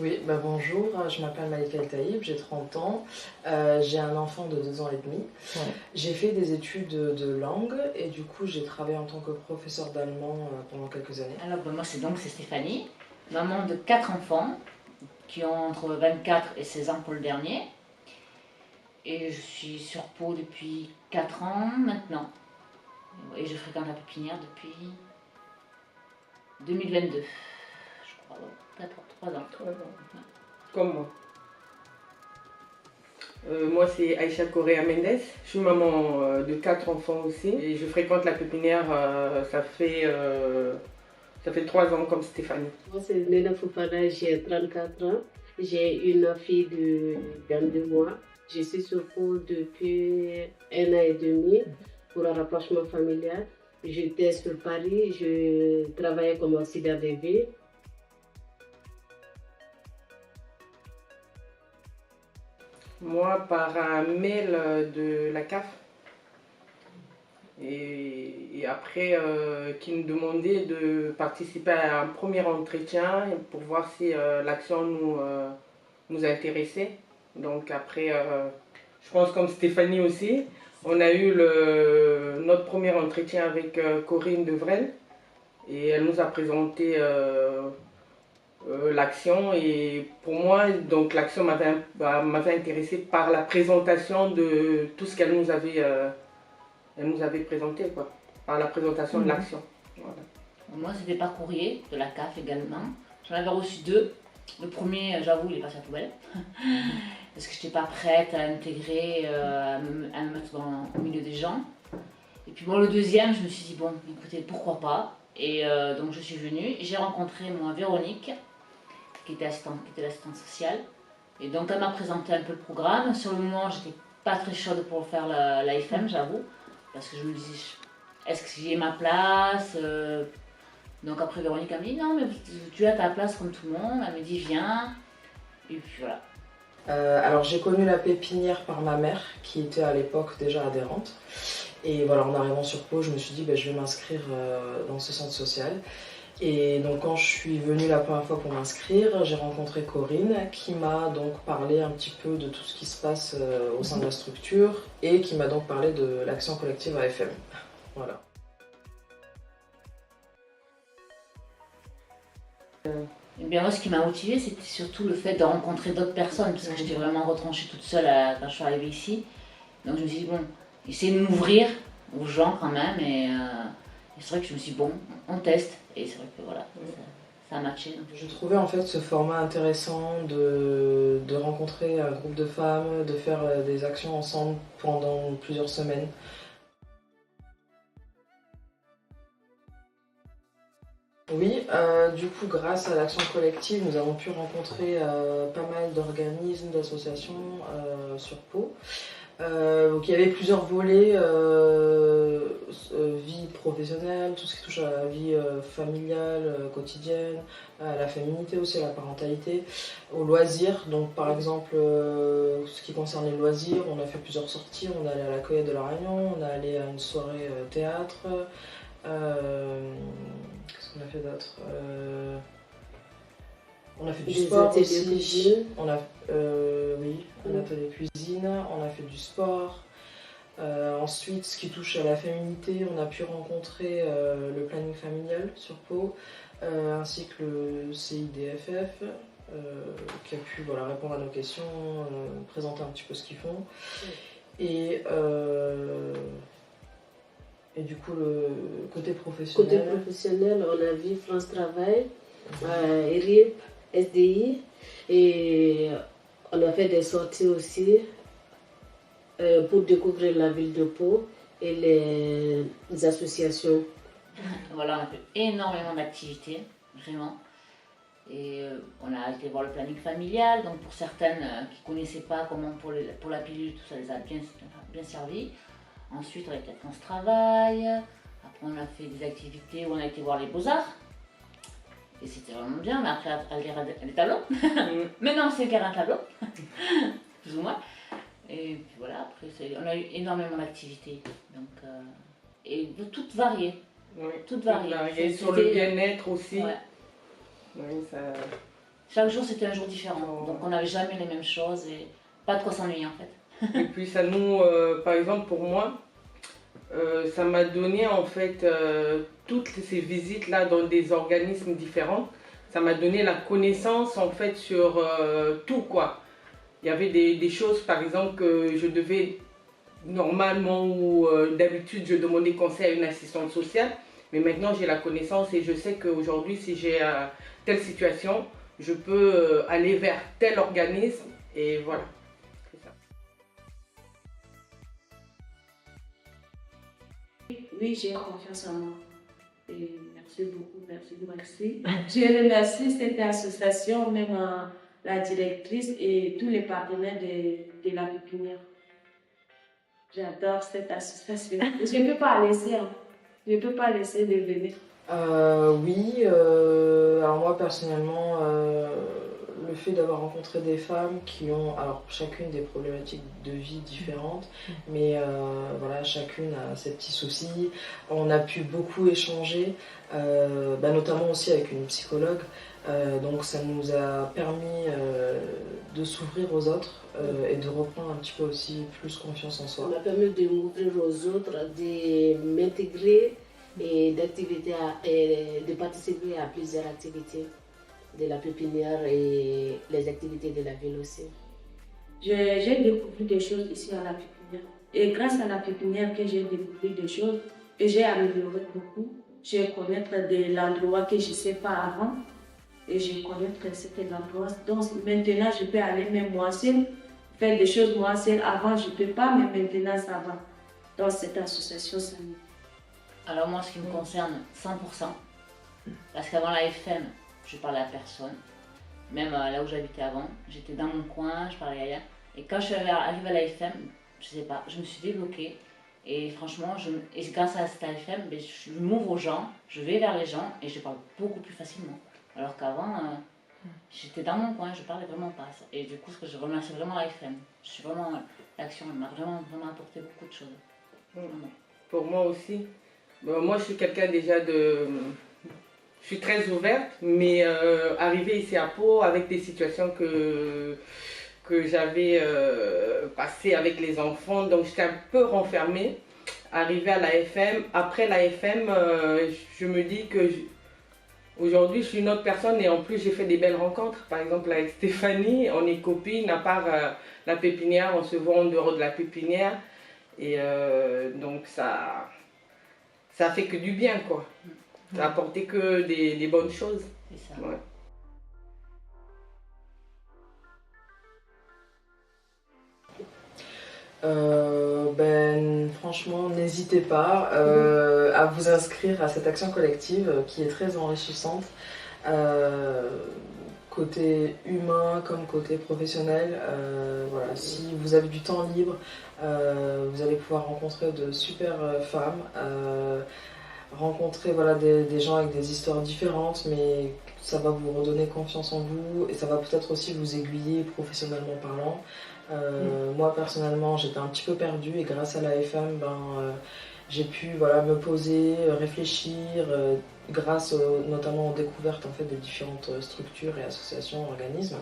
Oui, bonjour, je m'appelle Malika El Taïb, j'ai 30 ans, j'ai un enfant de 2 ans et demi. Ouais. J'ai fait des études de langue et du coup j'ai travaillé en tant que professeur d'allemand pendant quelques années. Alors moi c'est Stéphanie, maman de 4 enfants qui ont entre 24 et 16 ans pour le dernier. Et je suis sur Pau depuis 4 ans maintenant. Et je fréquente la pépinière depuis 2022, je crois, 3 ans. 3 ans. Comme moi. Moi, c'est Aïcha Correa Mendes. Je suis maman de 4 enfants aussi. Et je fréquente la pépinière, ça fait 3 ans comme Stéphanie. Moi, c'est Nena Fofana, j'ai 34 ans. J'ai une fille de 22 mois. Je suis sur Pau depuis 1 an et demi pour un rapprochement familial. J'étais sur Paris, je travaillais comme auxiliaire de vie. Moi, par un mail de la CAF. Et après, qui me demandait de participer à un premier entretien pour voir si l'action nous intéressait. Donc après, je pense comme Stéphanie aussi, on a eu notre premier entretien avec Corinne Devrel et elle nous a présenté l'action et pour moi, donc l'action m'avait intéressée par la présentation de tout ce elle nous avait présenté, quoi, par la présentation de l'action. Voilà. Moi c'était par courrier de la CAF également. J'en avais reçu 2. Le premier, j'avoue, il est passé à la poubelle. Parce que je n'étais pas prête à intégrer, à me mettre au milieu des gens. Et puis bon, le deuxième, je me suis dit, bon, écoutez, pourquoi pas. Et donc je suis venue. J'ai rencontré moi Véronique, qui était l'assistante sociale. Et donc elle m'a présenté un peu le programme. Sur le moment, j'étais pas très chaude pour faire la FM, j'avoue. Parce que je me disais, est-ce que j'ai ma place Donc après Véronique a dit, non, mais tu as ta place comme tout le monde. Elle me dit, viens. Et puis voilà. Alors j'ai connu la pépinière par ma mère qui était à l'époque déjà adhérente. Et voilà, en arrivant sur Pau, je me suis dit je vais m'inscrire dans ce centre social. Et donc quand je suis venue la première fois pour m'inscrire, j'ai rencontré Corinne qui m'a donc parlé un petit peu de tout ce qui se passe au sein de la structure et qui m'a donc parlé de l'action collective AFM. Voilà. Et bien moi, ce qui m'a motivée, c'était surtout le fait de rencontrer d'autres personnes, parce que j'étais vraiment retranchée toute seule quand je suis arrivée ici. Donc je me suis dit, bon, essayer de m'ouvrir aux gens quand même, et c'est vrai que je me suis dit, bon, on teste, et c'est vrai que voilà, ça a matché. Donc. Je trouvais en fait ce format intéressant de rencontrer un groupe de femmes, de faire des actions ensemble pendant plusieurs semaines. Oui, du coup, grâce à l'action collective, nous avons pu rencontrer pas mal d'organismes, d'associations sur Pau. Donc il y avait plusieurs volets, vie professionnelle, tout ce qui touche à la vie familiale, quotidienne, à la féminité aussi, à la parentalité, aux loisirs. Donc par exemple, ce qui concerne les loisirs, on a fait plusieurs sorties, on est allé à la cueillette de la Réunion, on est allé à une soirée théâtre. Qu'est-ce qu'on a fait d'autre On a fait du sport aussi. On a, oui, un atelier cuisine. On a fait du sport. Ensuite, ce qui touche à la féminité, on a pu rencontrer le planning familial sur Pau, ainsi que le CIDFF, qui a pu répondre à nos questions, présenter un petit peu ce qu'ils font. Et du coup, le côté professionnel. Côté professionnel, on a vu France Travail, RIP, SDI, et on a fait des sorties aussi pour découvrir la ville de Pau et les associations. Voilà, on a fait énormément d'activités, vraiment. Et on a été voir le planning familial, donc pour certaines qui ne connaissaient pas comment pour la pilule, tout ça les a bien servi. Ensuite, on a été à France Travail. Après, on a fait des activités où on a été voir les Beaux-Arts. Et c'était vraiment bien, mais après, à lire des tableaux. Mais non, c'est lire un tableau, plus ou moins. Et puis voilà, après, on a eu énormément d'activités. Donc, et de toutes variées. Oui, toutes variées. Sur le bien-être aussi. Ouais. Oui, Chaque jour, c'était un jour différent. Donc, on n'avait jamais les mêmes choses et pas de quoi s'ennuyer en fait. Et puis ça nous, par exemple pour moi, ça m'a donné en fait toutes ces visites là dans des organismes différents. Ça m'a donné la connaissance en fait sur tout quoi. Il y avait des choses par exemple que je devais normalement ou d'habitude je demandais conseil à une assistante sociale. Mais maintenant j'ai la connaissance et je sais qu'aujourd'hui si j'ai telle situation, je peux aller vers tel organisme et voilà. Oui, j'ai confiance en moi. Et merci beaucoup, merci. Je remercie cette association, même la directrice et tous les partenaires de la pépinière. J'adore cette association. Je ne peux pas laisser, hein. Je ne peux pas laisser de venir. Oui, alors moi personnellement, le fait d'avoir rencontré des femmes qui ont alors chacune des problématiques de vie différentes, mais voilà, chacune a ses petits soucis. On a pu beaucoup échanger, notamment aussi avec une psychologue. Donc ça nous a permis de s'ouvrir aux autres et de reprendre un petit peu aussi plus confiance en Ça soi. m'a permis de m'ouvrir aux autres, de m'intégrer et de participer à plusieurs activités de la pépinière et les activités de la ville aussi. J'ai découvert des choses ici à la pépinière. Et grâce à la pépinière que j'ai découvert des choses, et j'ai amélioré beaucoup. Je connais de l'endroit que je ne sais pas avant. Et je connais cet endroit. Donc maintenant, je peux aller même moi seule, faire des choses moi seule. Avant, je ne peux pas, mais maintenant, ça va. Dans cette association, ça me... Alors moi, ce qui me concerne 100%, parce qu'avant la FM, je parlais à personne. Même là où j'habitais avant, j'étais dans mon coin, je parlais à rien. Et quand je suis arrivée à la FM, je sais pas, je me suis débloquée. Et franchement, grâce à cette FM, je m'ouvre aux gens, je vais vers les gens et je parle beaucoup plus facilement. Alors qu'avant, j'étais dans mon coin, je parlais vraiment pas. Et du coup, je remercie vraiment la FM. L'action m'a vraiment apporté beaucoup de choses. Vraiment. Pour moi aussi. Moi, je suis quelqu'un déjà de... Je suis très ouverte, mais arrivée ici à Pau avec des situations que j'avais passées avec les enfants, donc j'étais un peu renfermée. Arrivée à la FM, après la FM, je me dis que aujourd'hui je suis une autre personne et en plus j'ai fait des belles rencontres. Par exemple avec Stéphanie, on est copines, à part la pépinière, on se voit en dehors de la pépinière. Et donc ça fait que du bien quoi. Ça a apporté que des bonnes choses. C'est ça. Ouais. Franchement, n'hésitez pas à vous inscrire à cette action collective qui est très enrichissante, côté humain comme côté professionnel. Voilà, si vous avez du temps libre, vous allez pouvoir rencontrer de super femmes, rencontrer voilà, des gens avec des histoires différentes, mais ça va vous redonner confiance en vous et ça va peut-être aussi vous aiguiller professionnellement parlant. Moi personnellement j'étais un petit peu perdue et grâce à la FM j'ai pu voilà, me poser, réfléchir grâce notamment aux découvertes en fait, de différentes structures et associations, organismes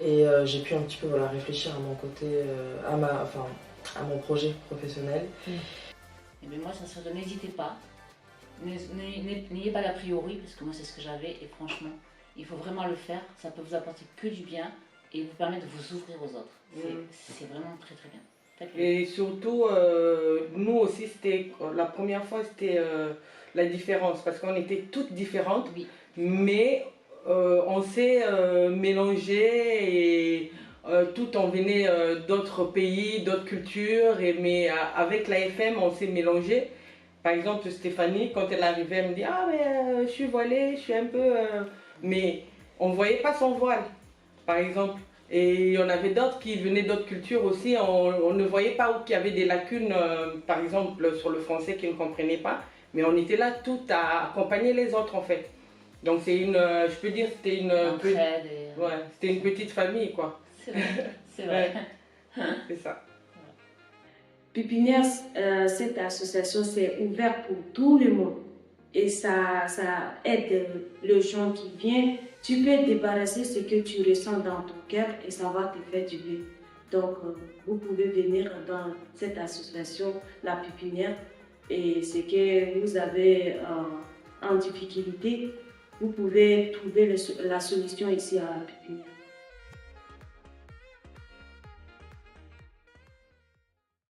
et j'ai pu un petit peu voilà, réfléchir à mon côté, à mon projet professionnel. Et bien moi ça serait de n'hésitez pas, n'ayez pas d'a priori parce que moi c'est ce que j'avais et franchement il faut vraiment le faire, ça peut vous apporter que du bien et vous permet de vous ouvrir aux autres. C'est vraiment très très bien. Et surtout, nous aussi, la première fois, c'était la différence, parce qu'on était toutes différentes, oui. Mais on s'est mélangées et tout on venait d'autres pays, d'autres cultures, mais avec la FM, on s'est mélangées. Par exemple, Stéphanie, quand elle arrivait, elle me dit « Ah, mais je suis voilée, je suis un peu... Mais on ne voyait pas son voile, par exemple. Et il y en avait d'autres qui venaient d'autres cultures aussi, on ne voyait pas où il y avait des lacunes, par exemple sur le français qu'ils ne comprenaient pas, mais on était là toutes à accompagner les autres en fait. Donc c'est je peux dire c'était c'était une petite famille quoi. C'est vrai, c'est vrai. C'est ça. Pépinière, cette association c'est ouvert pour tout le monde et ça aide les gens qui viennent. Tu peux débarrasser ce que tu ressens dans ton cœur et ça va te faire du bien. Donc, vous pouvez venir dans cette association, la pépinière, et ce que vous avez en difficulté, vous pouvez trouver la solution ici à la pépinière.